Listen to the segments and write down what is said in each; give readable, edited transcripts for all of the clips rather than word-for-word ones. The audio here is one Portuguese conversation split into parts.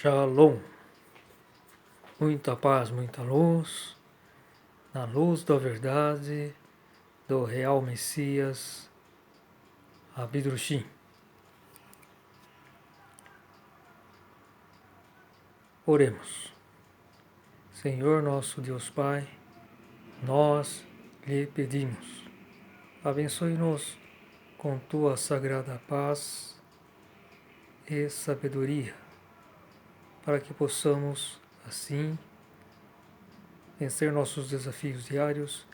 Shalom, muita paz, muita luz, na luz da verdade do real Messias Abidrushim. Oremos. Senhor nosso Deus Pai, nós lhe pedimos, abençoe-nos com tua sagrada paz e sabedoria, para que possamos, assim, vencer nossos desafios diários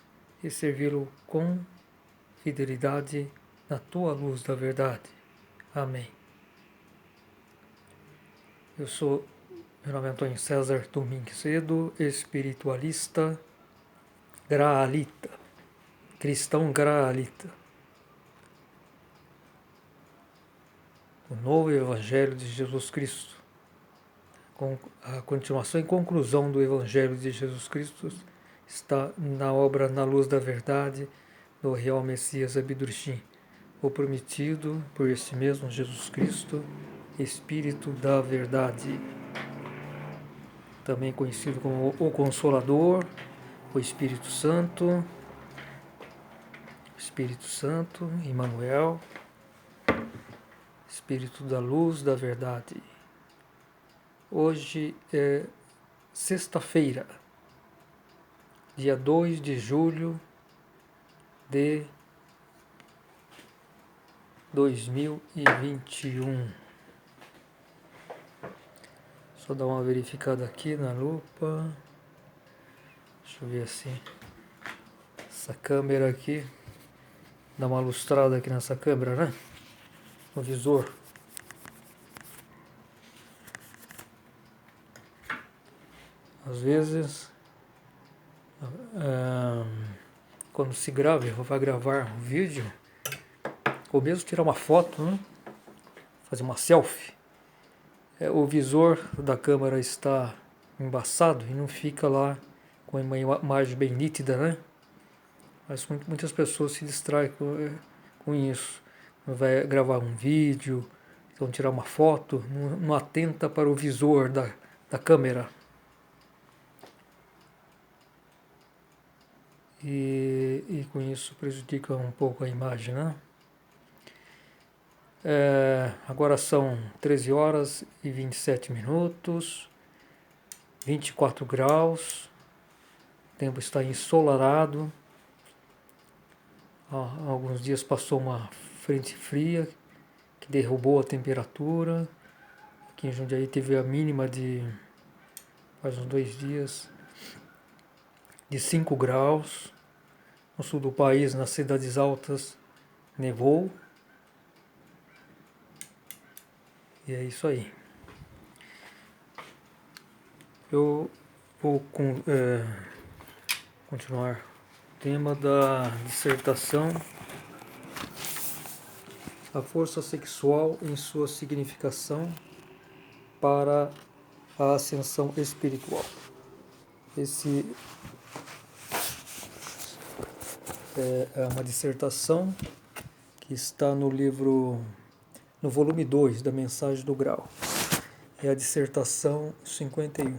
e servi-lo com fidelidade na tua luz da verdade. Amém. Meu nome é Antônio César Domingues Cedo, espiritualista graalita, cristão graalita. O novo Evangelho de Jesus Cristo, com a continuação e conclusão do Evangelho de Jesus Cristo, está na obra Na Luz da Verdade do real Messias Abidrushim, o prometido por este mesmo Jesus Cristo, Espírito da Verdade, também conhecido como o Consolador, o Espírito Santo, Emmanuel, Espírito da Luz da Verdade. Hoje é sexta-feira, dia 2 de julho de 2021. Só dar uma verificada aqui na lupa. Deixa eu ver assim. Essa câmera aqui. Dá uma lustrada aqui nessa câmera, né? No visor. Às vezes, quando se grava, vai gravar um vídeo, ou mesmo tirar uma foto, né? Fazer uma selfie, o visor da câmera está embaçado e não fica lá com uma imagem bem nítida, né? Mas muitas pessoas se distraem com isso. Vai gravar um vídeo, então tirar uma foto, não atenta para o visor da câmera. E com isso prejudica um pouco a imagem, né? Agora são 13 horas e 27 minutos, 24 graus, o tempo está ensolarado. Há alguns dias passou uma frente fria que derrubou a temperatura. Aqui em Jundiaí teve a mínima de, faz uns 2 dias, de 5 graus. No sul do país, nas cidades altas, nevou. E é isso aí. Eu vou continuar o tema da dissertação: a força sexual em sua significação para a ascensão espiritual. Esse é uma dissertação que está no volume 2 da Mensagem do Grau. É a dissertação 51.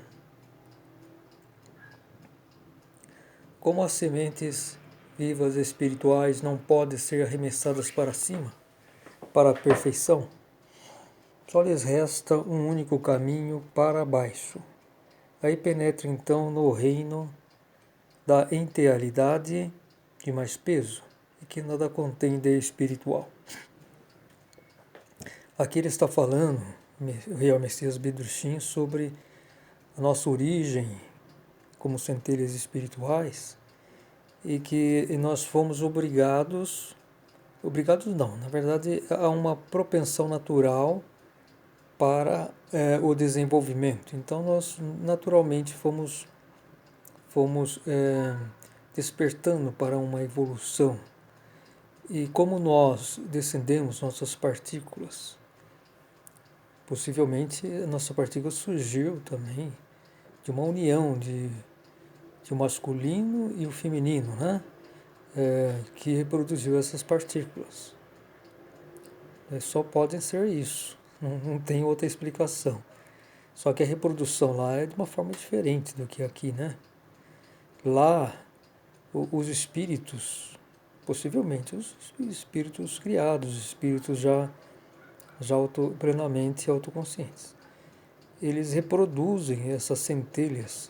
Como as sementes vivas espirituais não podem ser arremessadas para cima, para a perfeição, só lhes resta um único caminho para baixo. Aí penetra então no reino da entealidade de mais peso e que nada contém de espiritual. Aqui ele está falando, o real Messias Abidrushim, sobre a nossa origem como centelhas espirituais, e que nós fomos obrigados não, na verdade há uma propensão natural para o desenvolvimento. Então nós naturalmente fomos despertando para uma evolução. E como nós descendemos nossas partículas, possivelmente a nossa partícula surgiu também de uma união de o masculino e o feminino, né? Que reproduziu essas partículas. Só podem ser isso, não tem outra explicação. Só que a reprodução lá é de uma forma diferente do que aqui, né? Lá, os espíritos, possivelmente os espíritos criados, espíritos já plenamente autoconscientes, eles reproduzem essas centelhas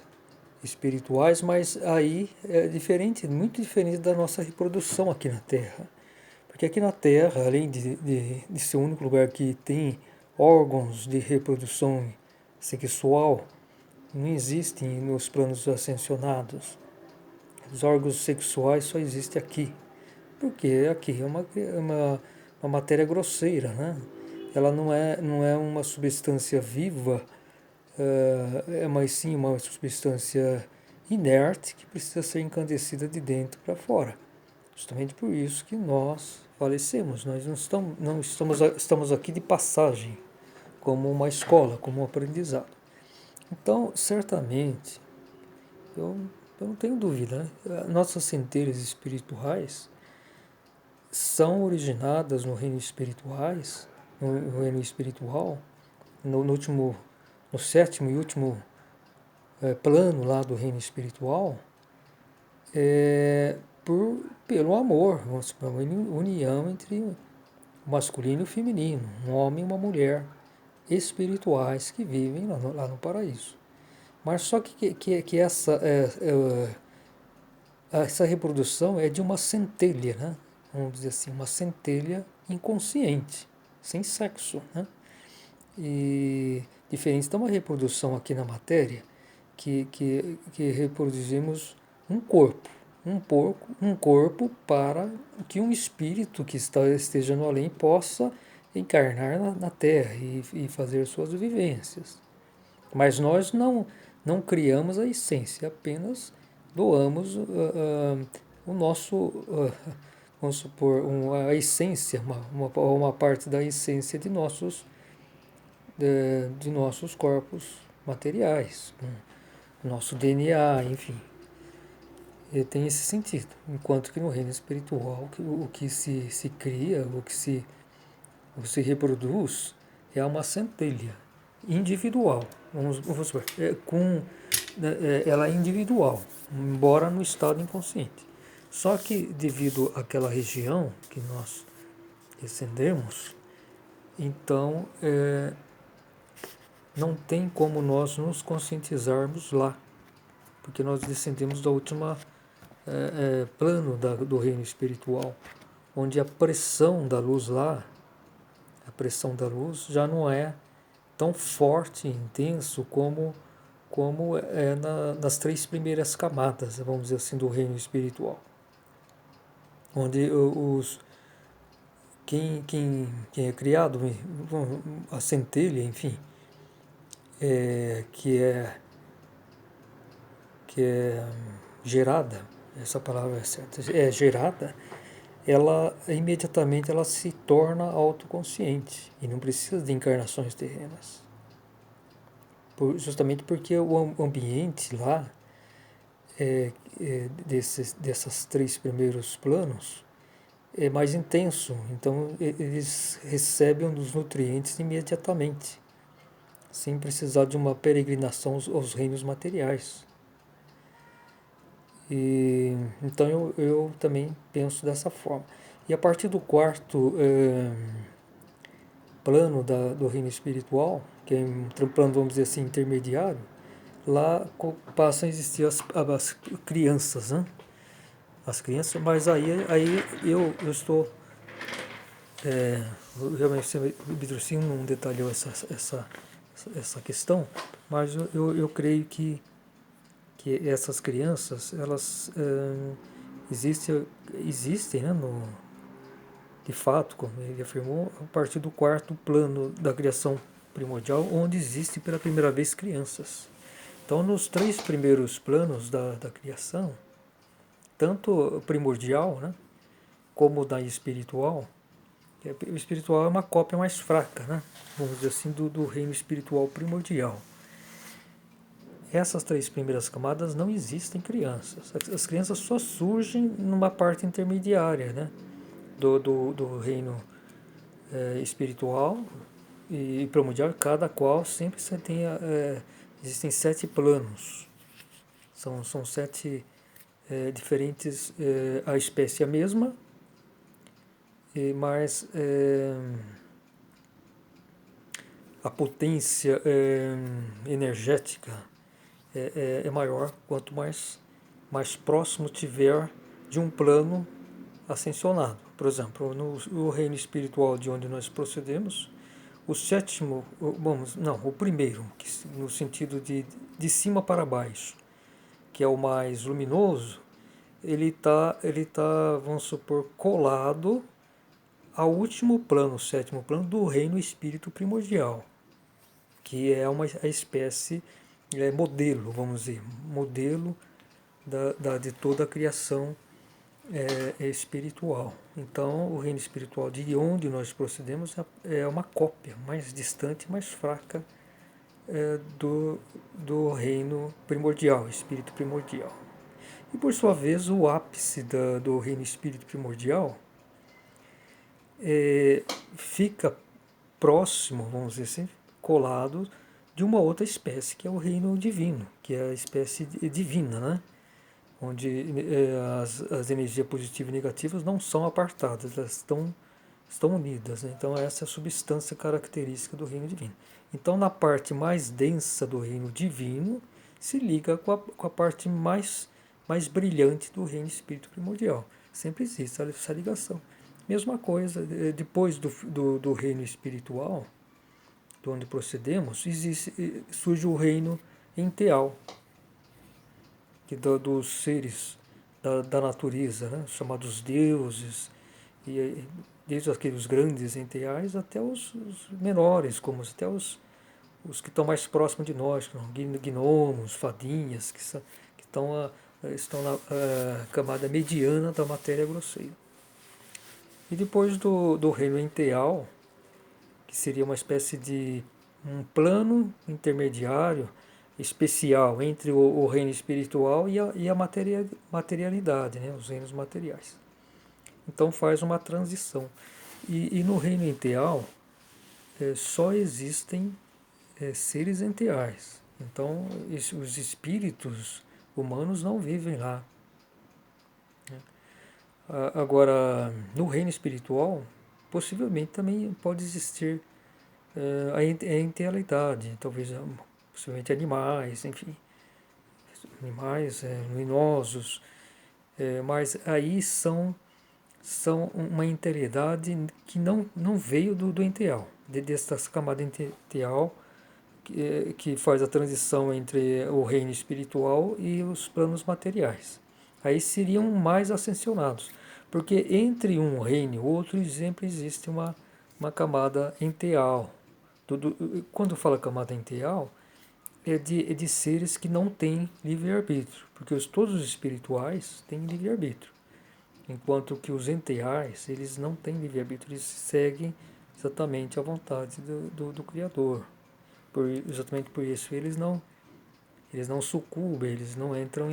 espirituais, mas aí é diferente, muito diferente da nossa reprodução aqui na Terra. Porque aqui na Terra, além de ser o único lugar que tem órgãos de reprodução sexual, não existem nos planos ascensionados. Os órgãos sexuais só existem aqui. Porque aqui é uma matéria grosseira, né? Ela não é uma substância viva, mas sim uma substância inerte que precisa ser encandecida de dentro para fora. Justamente por isso que nós falecemos. Nós não estamos aqui de passagem, como uma escola, como um aprendizado. Então, certamente, eu não tenho dúvida, né? Nossas centelhas espirituais são originadas no reino espiritual, no sétimo e último plano lá do reino espiritual, pelo amor, uma união entre o masculino e o feminino, um homem e uma mulher espirituais que vivem lá no paraíso. Mas só que essa reprodução é de uma centelha, né? Vamos dizer assim, uma centelha inconsciente, sem sexo, né? E diferente de uma reprodução aqui na matéria, que reproduzimos um corpo, um corpo para que um espírito que esteja no além possa encarnar na Terra e fazer suas vivências. Mas nós não criamos a essência, apenas doamos o nosso, vamos supor, a essência, uma parte da essência de nossos corpos materiais, nosso DNA, enfim. E tem esse sentido. Enquanto que no reino espiritual, o que se cria, o que se reproduz, é uma centelha individual. Vamos supor, ela é individual, embora no estado inconsciente. Só que devido àquela região que nós descendemos, então não tem como nós nos conscientizarmos lá, porque nós descendemos da última plano do reino espiritual, onde a pressão da luz lá, a pressão da luz já não é tão forte e intenso como é nas três primeiras camadas, vamos dizer assim, do reino espiritual, onde quem é criado, a centelha, enfim, que é gerada, essa palavra é certa, é gerada, ela imediatamente ela se torna autoconsciente e não precisa de encarnações terrenas. Justamente porque o ambiente lá dessas três primeiros planos é mais intenso, então eles recebem os nutrientes imediatamente, sem precisar de uma peregrinação aos reinos materiais. Então eu também penso dessa forma. E a partir do quarto plano do reino espiritual, que é um plano, vamos dizer assim, intermediário, lá passam a existir as crianças, né? As crianças, mas aí eu estou realmente o Bitrocínio não detalhou essa questão, mas eu creio que essas crianças elas existem, né, de fato, como ele afirmou, a partir do quarto plano da criação primordial, onde existe pela primeira vez crianças. Então, nos três primeiros planos da criação, tanto primordial, né, como da espiritual, o espiritual é uma cópia mais fraca, né, vamos dizer assim, do reino espiritual primordial. Essas três primeiras camadas não existem crianças. As crianças só surgem numa parte intermediária, né, do reino espiritual, e primordial, cada qual sempre você tem, existem 7 planos. São 7 diferentes, a espécie é a mesma, mas a potência energética é maior quanto mais próximo tiver de um plano ascensionado. Por exemplo, no reino espiritual de onde nós procedemos, o sétimo, o primeiro, no sentido de cima para baixo, que é o mais luminoso, ele tá, vamos supor, colado ao último plano, o sétimo plano do reino espírito primordial, que é a espécie modelo, vamos dizer, modelo de toda a criação espiritual. Então, o reino espiritual de onde nós procedemos é uma cópia mais distante, mais fraca do reino primordial, espírito primordial. E por sua vez, o ápice do reino espírito primordial fica próximo, vamos dizer assim, colado de uma outra espécie, que é o reino divino, que é a espécie divina, né? Onde as energias positivas e negativas não são apartadas, elas estão unidas, né? Então essa é a substância característica do reino divino. Então na parte mais densa do reino divino se liga com a parte mais brilhante do reino espírito primordial. Sempre existe essa ligação. Mesma coisa, depois do reino espiritual, de onde procedemos, surge o reino enteal, que dos seres da natureza, né? Chamados deuses, e desde aqueles grandes enteais até os menores, como até os que estão mais próximos de nós, gnomos, fadinhas, que estão na camada mediana da matéria grosseira. E depois do reino enteal, que seria uma espécie de um plano intermediário especial entre o reino espiritual e a materialidade, né, os reinos materiais. Então faz uma transição. E no reino enteal só existem seres enteais. Então os espíritos humanos não vivem lá. Agora, no reino espiritual, possivelmente também pode existir a entealidade, talvez possivelmente animais, enfim, animais luminosos, mas aí são uma inteiridade que não veio do enteal, dessa camada enteal que faz a transição entre o reino espiritual e os planos materiais. Aí seriam mais ascensionados, porque entre um reino e outro sempre existe uma camada enteal. Quando fala camada enteal, é de seres que não têm livre-arbítrio, porque todos os espirituais têm livre-arbítrio, enquanto que os enteais, eles não têm livre-arbítrio, eles seguem exatamente a vontade do Criador. Exatamente por isso eles não sucumbem, eles não entram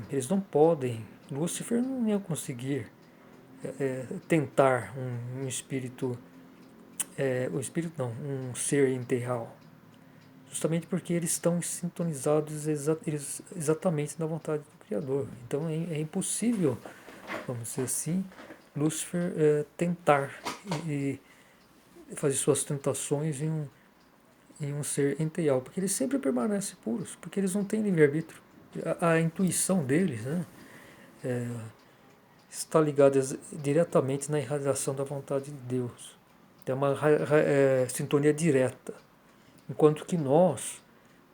eles não podem, Lúcifer não ia conseguir tentar um espírito, um ser integral, justamente porque eles estão sintonizados exatamente na vontade do Criador. Então é impossível, vamos dizer assim, Lúcifer tentar e fazer suas tentações em um ser integral, porque eles sempre permanecem puros, porque eles não têm livre-arbítrio. A intuição deles, né, está ligada diretamente na irradiação da vontade de Deus. Tem uma sintonia direta. Enquanto que nós,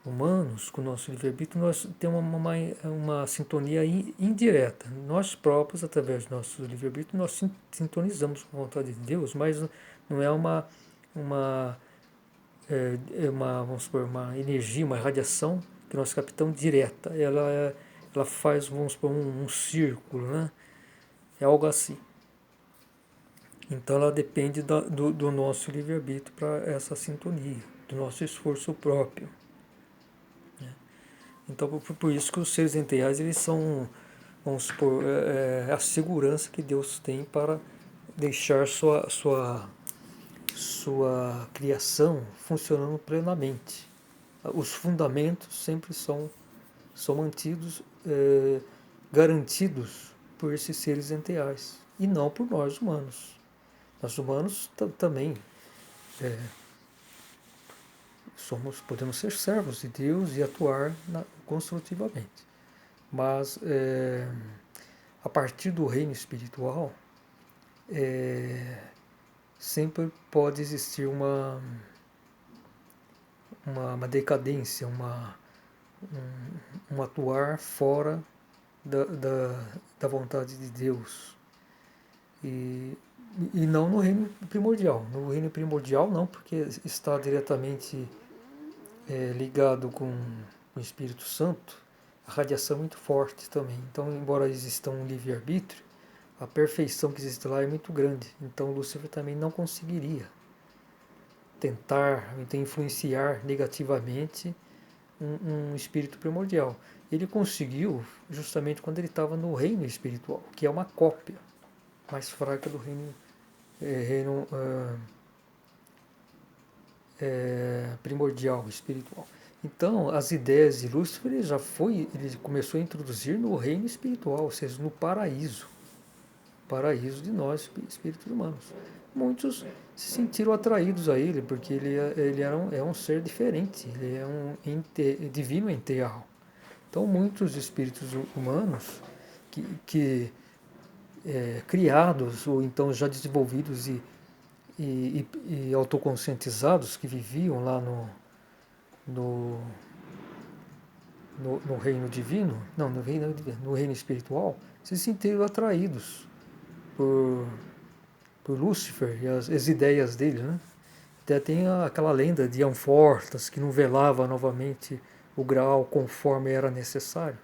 humanos, com o nosso livre-arbítrio, nós temos uma sintonia indireta. Nós próprios, através do nosso livre-arbítrio, nós sintonizamos com a vontade de Deus, mas não é vamos supor, uma energia, uma radiação que nós captamos direta. Ela faz, vamos supor, um círculo, né? É algo assim. Então ela depende do nosso livre-arbítrio para essa sintonia, do nosso esforço próprio. Então por isso que os seres integrais, eles são, vamos supor, a segurança que Deus tem para deixar sua sua criação funcionando plenamente. Os fundamentos sempre são mantidos, garantidos por esses seres enteais, e não por nós humanos. Nós humanos também podemos ser servos de Deus e atuar construtivamente. Mas a partir do reino espiritual, sempre pode existir uma decadência, um atuar fora da vontade de Deus. E não no reino primordial. No reino primordial não, porque está diretamente ligado com o Espírito Santo, a radiação é muito forte também. Então, embora exista um livre-arbítrio, a perfeição que existe lá é muito grande. Então, Lúcifer também não conseguiria tentar influenciar negativamente um espírito primordial. Ele conseguiu justamente quando ele estava no reino espiritual, que é uma cópia mais fraca do reino primordial, espiritual. Então, as ideias de Lúcifer ele começou a introduzir no reino espiritual, ou seja, no paraíso de nós, espíritos humanos. Muitos se sentiram atraídos a ele, porque ele é um ser diferente, ele é um divino enteral. Então, muitos espíritos humanos que criados, ou então já desenvolvidos e autoconscientizados, que viviam lá no reino divino, não, no reino espiritual, se sentiram atraídos por Lúcifer e as ideias dele, né? Até tem aquela lenda de Amfortas, que não velava novamente o grau conforme era necessário.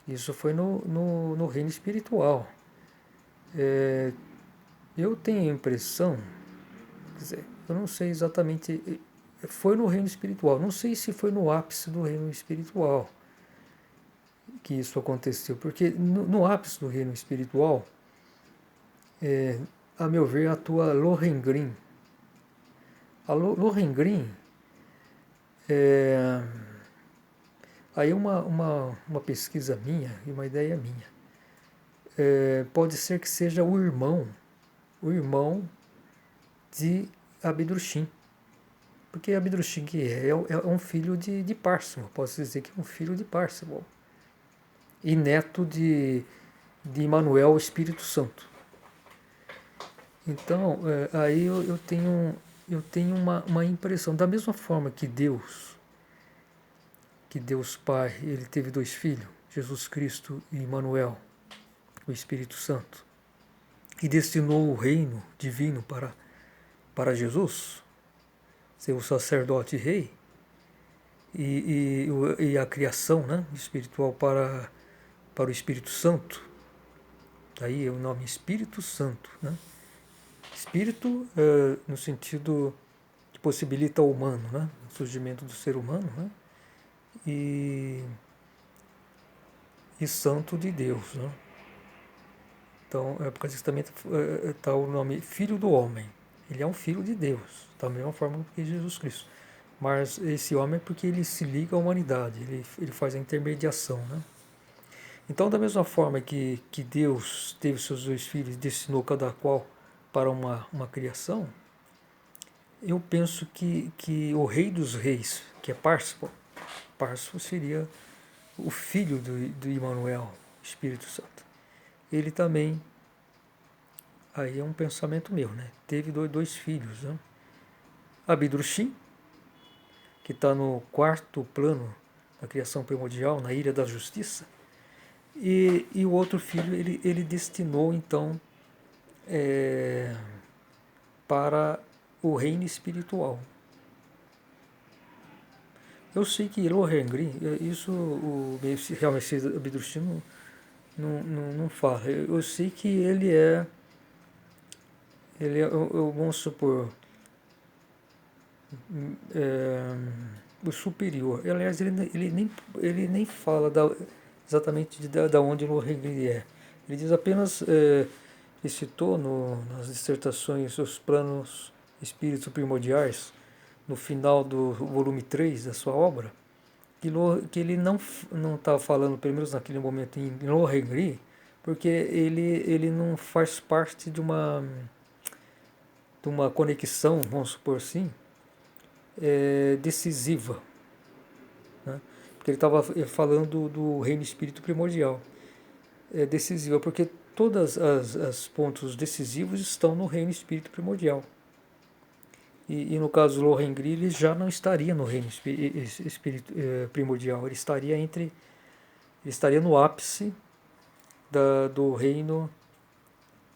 Isso foi no reino espiritual. Eu tenho a impressão, quer dizer, eu não sei exatamente, foi no reino espiritual, não sei se foi no ápice do reino espiritual que isso aconteceu, porque no ápice do reino espiritual, a meu ver, atua Lohengrin. A Lohengrin aí uma pesquisa minha e uma ideia minha. Pode ser que seja o irmão de Abdurrahim. Porque Abdurrahim que é um filho de Parsifal, posso dizer que é um filho de Parsifal. E neto de Emmanuel, Espírito Santo. Então, aí eu tenho uma impressão, da mesma forma que Deus Pai, ele teve dois filhos, Jesus Cristo e Emmanuel, o Espírito Santo, e destinou o reino divino para Jesus, ser o sacerdote rei, e a criação, né, espiritual para o Espírito Santo. Daí é o nome Espírito Santo, né? Espírito no sentido que possibilita o humano, né? O surgimento do ser humano, né? E santo de Deus, né? Então, por causa disso também está o nome Filho do Homem. Ele é um filho de Deus, da mesma forma que Jesus Cristo. Mas esse homem é porque ele se liga à humanidade, ele faz a intermediação, né? Então, da mesma forma que Deus teve seus dois filhos e destinou cada qual para uma criação, eu penso que o rei dos reis, que é Parsifal seria o filho do Emmanuel, Espírito Santo. Ele também, aí é um pensamento meu, né? Teve dois filhos, né? Abdurrahim, que está no quarto plano da criação primordial, na Ilha da Justiça, e o outro filho ele destinou então para o reino espiritual. Eu sei que Lohengrin, isso realmente Abdurrahim não fala. Eu sei que ele é vamos supor, o superior. Aliás, ele nem fala exatamente da onde Lohengrin é. Ele diz apenas, ele citou nas dissertações os planos espíritos primordiais, no final do volume 3 da sua obra, que ele não estava falando, pelo menos naquele momento, em Lohengri, porque ele não faz parte de uma conexão, vamos supor assim, decisiva, né? Porque ele estava falando do reino espírito primordial. Decisiva, porque todas as pontos decisivos estão no reino espírito primordial. E no caso do Lohengri, ele já não estaria no reino espírito primordial, ele estaria no ápice do reino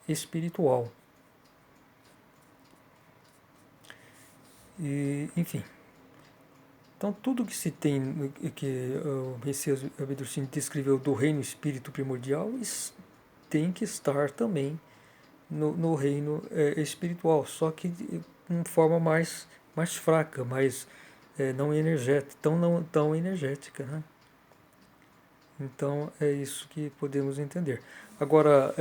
espiritual. E, enfim. Então, tudo que se tem, que o Messias Abedurcini descreveu do reino espírito primordial, tem que estar também no reino espiritual, só que de uma forma mais fraca, não energética, não tão energética, né? Então, é isso que podemos entender. Agora,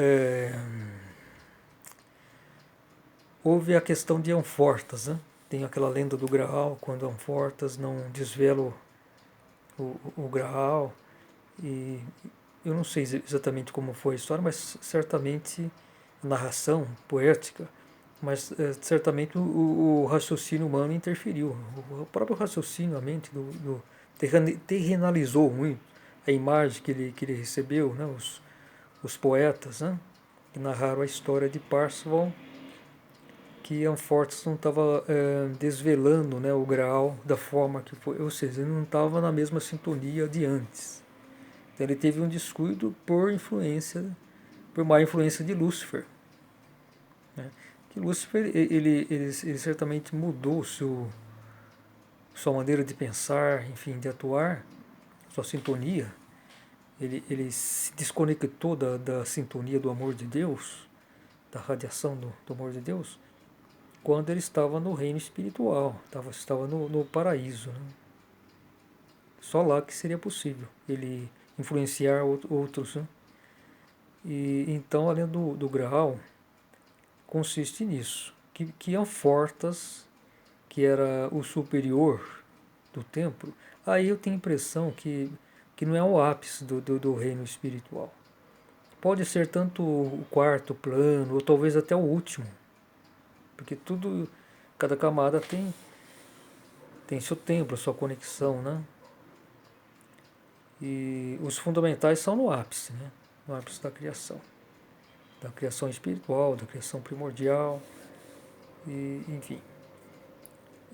houve a questão de Amfortas, né? Tem aquela lenda do Graal, quando Amfortas não desvela o Graal, e eu não sei exatamente como foi a história, mas certamente a narração poética, mas certamente o raciocínio humano interferiu. O próprio raciocínio, a mente terrenalizou muito a imagem que ele recebeu, né? Os poetas, né? Que narraram a história de Parsifal, que Amfortas não estava desvelando, né, o Graal da forma que foi, ou seja, ele não estava na mesma sintonia de antes. Então ele teve um descuido por má influência de Lúcifer, né? Que Lúcifer ele certamente mudou sua maneira de pensar, enfim, de atuar, sua sintonia. Ele se desconectou da sintonia do amor de Deus, da radiação do amor de Deus, quando ele estava no reino espiritual, estava no paraíso, né? Só lá que seria possível ele influenciar outros, né? E então a lenda do Graal consiste nisso, que Amfortas, que era o superior do templo, aí eu tenho a impressão que não é o ápice do reino espiritual. Pode ser tanto o quarto plano, ou talvez até o último, porque cada camada tem seu templo, sua conexão, né? E os fundamentais são no ápice, né? No ápice da criação espiritual, da criação primordial, e, enfim.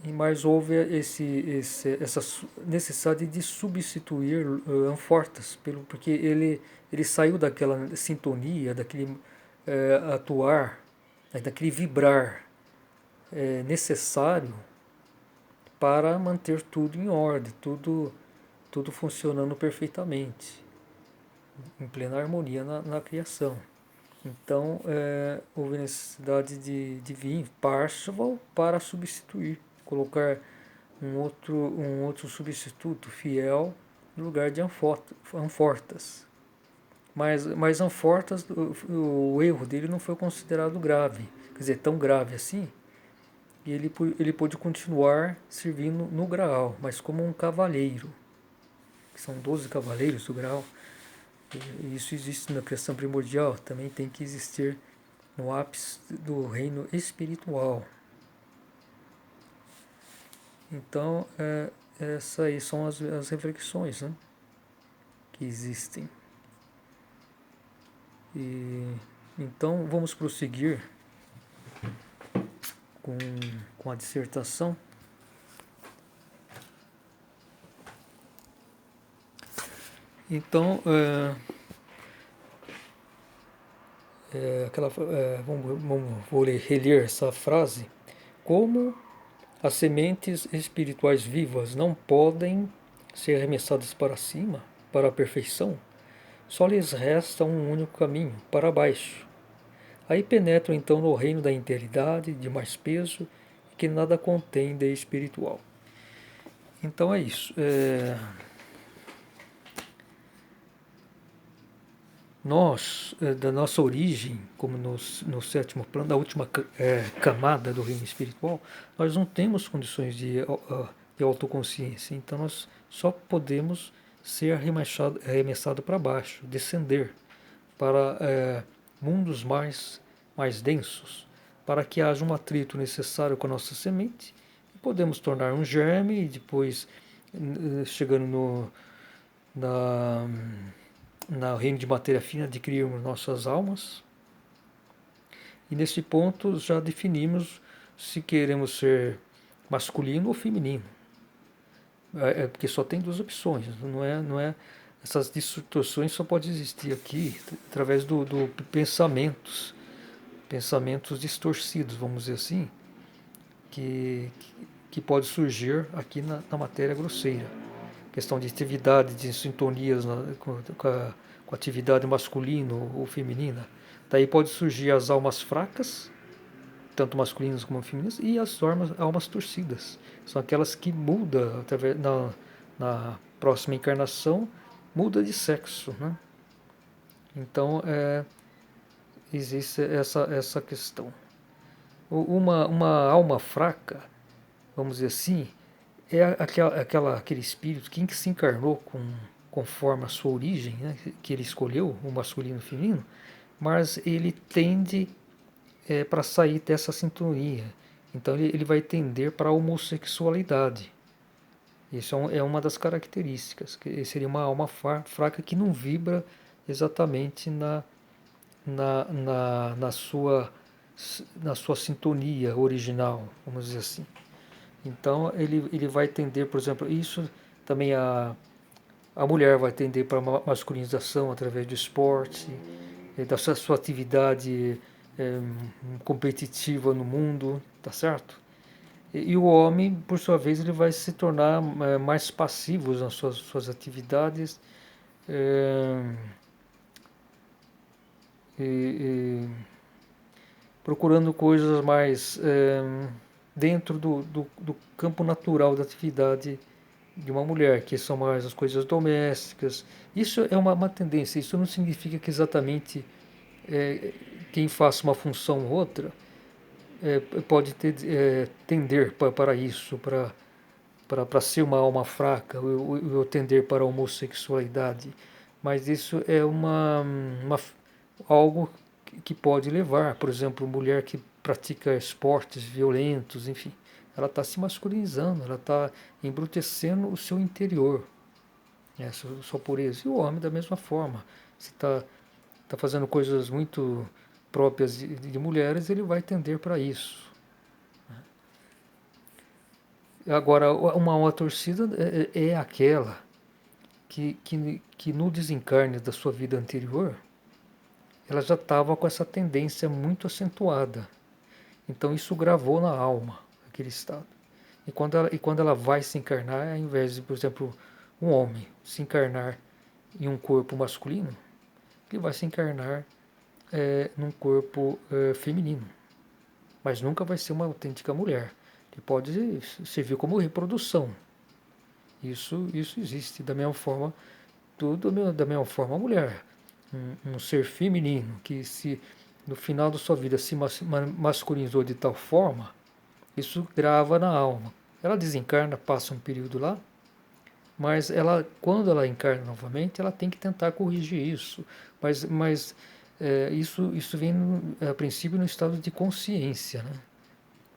Mas houve essa necessidade de substituir Amfortas, porque ele saiu daquela sintonia, daquele atuar, daquele vibrar necessário para manter tudo em ordem, tudo funcionando perfeitamente, em plena harmonia na criação. Então, houve necessidade de vir Parsifal para substituir, colocar um outro substituto fiel no lugar de Amfortas. Mas Amfortas, o erro dele não foi considerado grave, quer dizer, tão grave assim, e ele pôde continuar servindo no Graal, mas como um cavaleiro, que são 12 cavaleiros do Graal. E isso existe na criação primordial, também tem que existir no ápice do reino espiritual. Então, essas aí são as reflexões, né, que existem. E então vamos prosseguir com a dissertação. Então, vou reler essa frase. Como as sementes espirituais vivas não podem ser arremessadas para cima, para a perfeição, só lhes resta um único caminho, para baixo. Aí penetram então no reino da integridade, de mais peso, que nada contém de espiritual. Então é isso. nós, da nossa origem, como no sétimo plano, da última camada do reino espiritual, nós não temos condições de autoconsciência. Então nós só podemos ser arremessado para baixo, descender para mundos mais densos, para que haja um atrito necessário com a nossa semente, e podemos tornar um germe e depois, chegando na reino de matéria fina, adquirirmos nossas almas. E nesse ponto já definimos se queremos ser masculino ou feminino. Porque só tem duas opções, não é essas distorções só pode existir aqui através do pensamentos distorcidos, vamos dizer assim, que pode surgir aqui na matéria grosseira. Questão de atividade, de sintonias com a atividade masculina ou feminina. Daí pode surgir as almas fracas, tanto masculinas como femininas, e as almas torcidas. São aquelas que mudam na próxima encarnação, muda de sexo, né? Então existe essa questão. Uma alma fraca, vamos dizer assim, é aquele espírito que se encarnou conforme a sua origem, né, que ele escolheu, o masculino e o feminino, mas ele tende para sair dessa sintonia. Então ele vai tender para a homossexualidade. Isso é uma das características, que seria uma alma fraca que não vibra exatamente na sua sintonia original, vamos dizer assim. Então ele vai tender, por exemplo, isso também a mulher vai tender para a masculinização através do esporte, da sua atividade competitiva no mundo, tá certo? E o homem, por sua vez, ele vai se tornar mais passivo nas suas atividades, procurando coisas mais dentro do campo natural da atividade de uma mulher, que são mais as coisas domésticas. Isso é uma tendência, isso não significa que exatamente quem faça uma função ou outra pode tender para isso, para ser uma alma fraca, ou tender para a homossexualidade. Mas isso é algo que pode levar, por exemplo, mulher que pratica esportes violentos, enfim, ela está se masculinizando, ela está embrutecendo o seu interior, sua pureza. E o homem da mesma forma, se está fazendo coisas muito próprias de mulheres, ele vai tender para isso. Agora, uma alma torcida é aquela que no desencarne da sua vida anterior, ela já estava com essa tendência muito acentuada. Então isso gravou na alma, aquele estado. E quando ela vai se encarnar, ao invés de, por exemplo, um homem se encarnar em um corpo masculino, ele vai se encarnar num corpo feminino. Mas nunca vai ser uma autêntica mulher. Ele pode servir como reprodução. Isso existe. Da mesma forma, da mesma forma a mulher. Um ser feminino que se no final da sua vida se masculinizou de tal forma, isso grava na alma. Ela desencarna, passa um período lá, mas quando ela encarna novamente, ela tem que tentar corrigir isso. Mas isso vem, a princípio, no estado de consciência, né?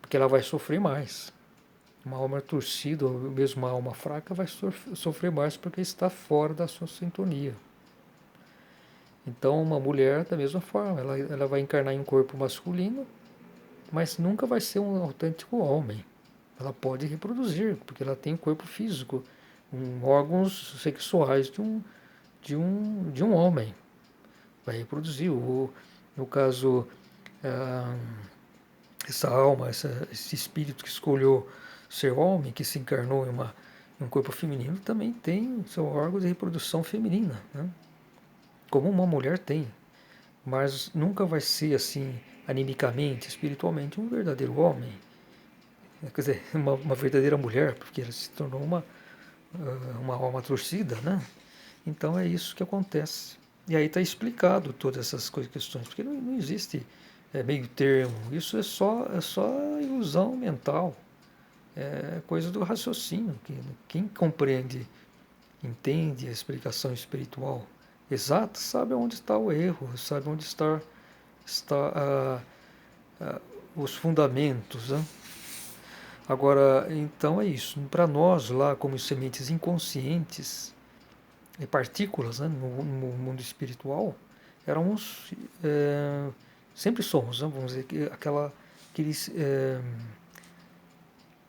Porque ela vai sofrer mais. Uma alma torcida, ou mesmo uma alma fraca, vai sofrer mais porque está fora da sua sintonia. Então, uma mulher, da mesma forma, ela vai encarnar em um corpo masculino, mas nunca vai ser um autêntico homem. Ela pode reproduzir, porque ela tem um corpo físico, órgãos sexuais de um homem. Vai reproduzir. No caso, essa alma, esse espírito que escolheu ser homem, que se encarnou em um corpo feminino, também tem seu órgão de reprodução feminina, né? Como uma mulher tem. Mas nunca vai ser assim, animicamente, espiritualmente, um verdadeiro homem. Quer dizer, uma verdadeira mulher, porque ela se tornou uma alma torcida, né? Então é isso que acontece. E aí está explicado todas essas questões, porque não existe meio termo, isso é só ilusão mental, é coisa do raciocínio. Quem compreende, entende a explicação espiritual exata, sabe onde está o erro, sabe onde está os fundamentos, né? Agora, então é isso. Para nós lá, como sementes inconscientes, partículas, né, no mundo espiritual, éramos, sempre somos, né, vamos dizer,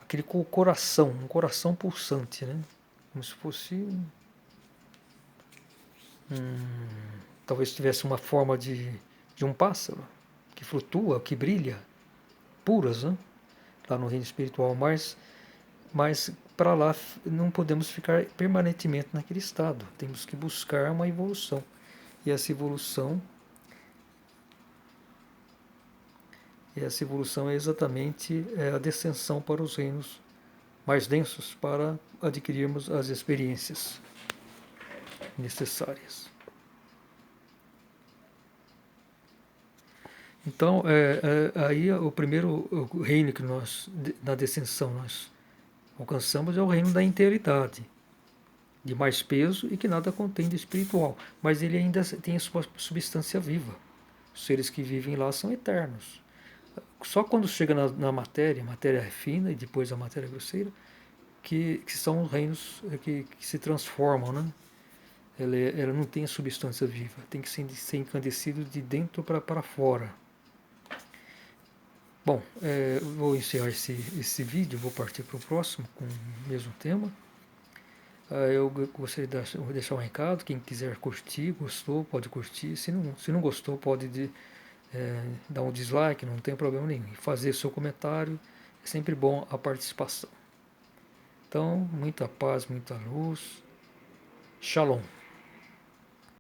aquele coração, um coração pulsante, né, como se fosse, talvez tivesse uma forma de um pássaro, que flutua, que brilha, puras, né, lá no reino espiritual, mas para lá não podemos ficar permanentemente naquele estado, temos que buscar uma evolução. E essa evolução é exatamente a descensão para os reinos mais densos para adquirirmos as experiências necessárias. Então, aí o primeiro reino que nós, na descensão, nós alcançamos é o reino da integridade, de mais peso e que nada contém de espiritual, mas ele ainda tem a sua substância viva. Os seres que vivem lá são eternos. Só quando chega na matéria fina e depois a matéria grosseira, que são os reinos que se transformam, né? Ela não tem a substância viva, tem que ser encandecido de dentro para fora. Bom, vou encerrar esse vídeo, vou partir para o próximo com o mesmo tema. Eu gostaria de deixar um recado, quem quiser curtir, gostou, pode curtir, se não gostou, pode dar um dislike, não tem problema nenhum. E fazer seu comentário, é sempre bom a participação. Então, muita paz, muita luz. Shalom.